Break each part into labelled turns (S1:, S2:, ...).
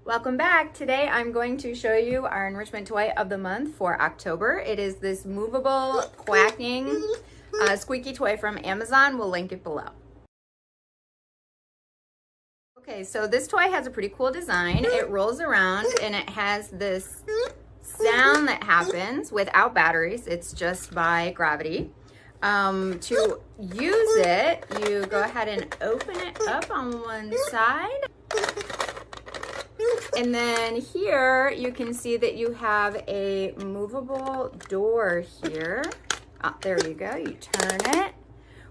S1: Welcome back. Today I'm going to show you our enrichment toy of the month for October. It is this movable quacking squeaky toy from Amazon. We'll link it below. Okay, so this toy has a pretty cool design. It rolls around and it has this sound that happens without batteries. It's just by gravity. To use it, you go ahead and open it up on one side. And then here you can see that you have a movable door here. Oh, there you go, you turn it,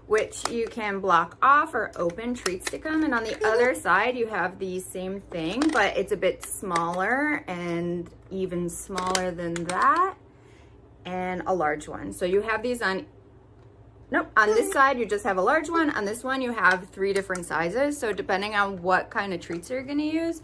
S1: which you can block off or open treats to come. And on the other side, you have the same thing, but it's a bit smaller and even smaller than that, and a large one. So you have these on this side, you just have a large one. On this one, you have 3 different sizes. So depending on what kind of treats you're gonna use,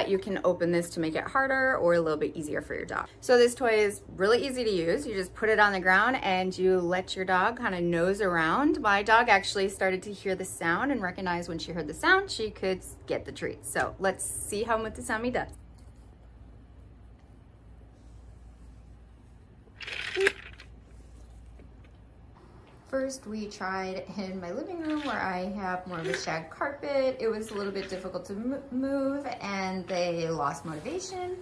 S1: you can open this to make it harder or a little bit easier for your dog. So this toy is really easy to use. You just put it on the ground and you let your dog kind of nose around. My dog actually started to hear the sound and recognize when she heard the sound, she could get the treat. So let's see how Mutasami does. First, we tried in my living room where I have more of a shag carpet. It was a little bit difficult to move and they lost motivation.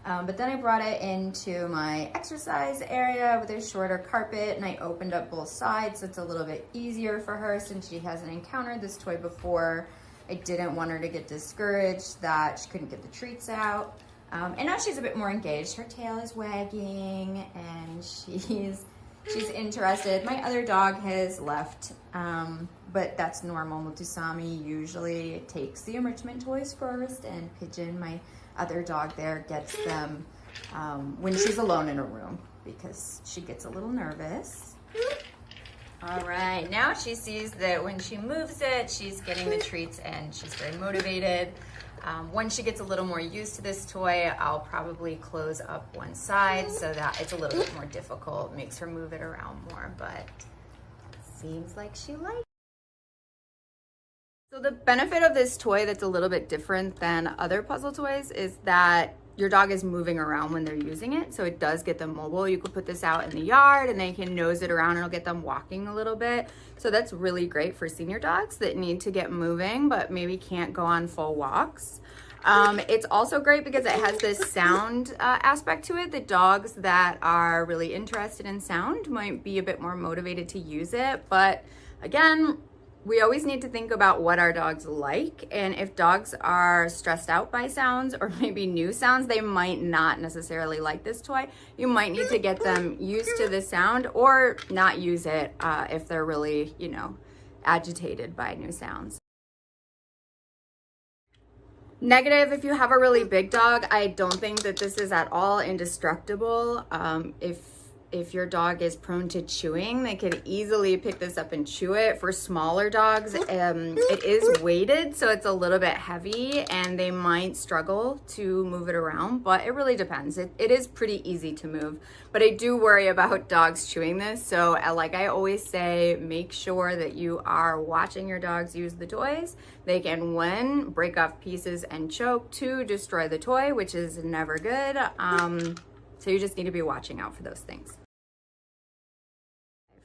S1: But then I brought it into my exercise area with a shorter carpet and I opened up both sides so it's a little bit easier for her since she hasn't encountered this toy before. I didn't want her to get discouraged that she couldn't get the treats out. And now she's a bit more engaged. Her tail is wagging and she's interested. My other dog has left, but that's normal. Mutasami usually takes the enrichment toys first, and Pigeon, my other dog there, gets them when she's alone in a room because she gets a little nervous. All right, now she sees that when she moves it, she's getting the treats and she's very motivated. Once she gets a little more used to this toy, I'll probably close up one side so that it's a little bit more difficult, makes her move it around more, but seems like she likes it. So the benefit of this toy that's a little bit different than other puzzle toys is that your dog is moving around when they're using it, so it does get them mobile. You could put this out in the yard and they can nose it around and it'll get them walking a little bit. So that's really great for senior dogs that need to get moving but maybe can't go on full walks. It's also great because it has this sound aspect to it. The dogs that are really interested in sound might be a bit more motivated to use it, but again, we always need to think about what our dogs like, and if dogs are stressed out by sounds or maybe new sounds, they might not necessarily like this toy. You might need to get them used to the sound or not use it if they're really, agitated by new sounds. Negative, if you have a really big dog, I don't think that this is at all indestructible. If your dog is prone to chewing, they could easily pick this up and chew it. For smaller dogs, it is weighted, so it's a little bit heavy and they might struggle to move it around, but it really depends. It is pretty easy to move, but I do worry about dogs chewing this. So like I always say, make sure that you are watching your dogs use the toys. They can, 1, break off pieces and choke, 2, destroy the toy, which is never good. So you just need to be watching out for those things.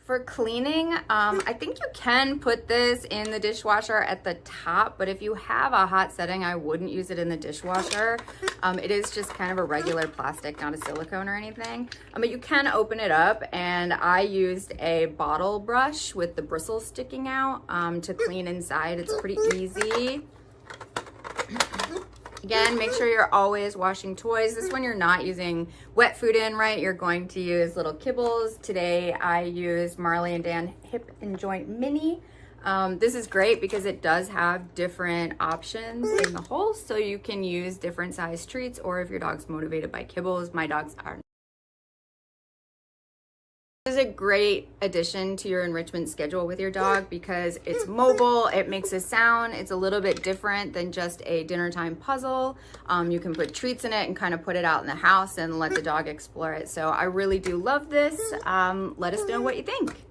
S1: For cleaning, I think you can put this in the dishwasher at the top, but if you have a hot setting, I wouldn't use it in the dishwasher. It is just kind of a regular plastic, not a silicone or anything. But you can open it up, and I used a bottle brush with the bristles sticking out to clean inside. It's pretty easy. Again, make sure you're always washing toys. This one you're not using wet food in, right? You're going to use little kibbles. Today I used Marley and Dan Hip and Joint Mini. This is great because it does have different options in the hole, so you can use different size treats, or if your dog's motivated by kibbles, my dogs are. This is a great addition to your enrichment schedule with your dog because it's mobile, it makes a sound, it's a little bit different than just a dinner time puzzle. You can put treats in it and kind of put it out in the house and let the dog explore it. So I really do love this. Let us know what you think.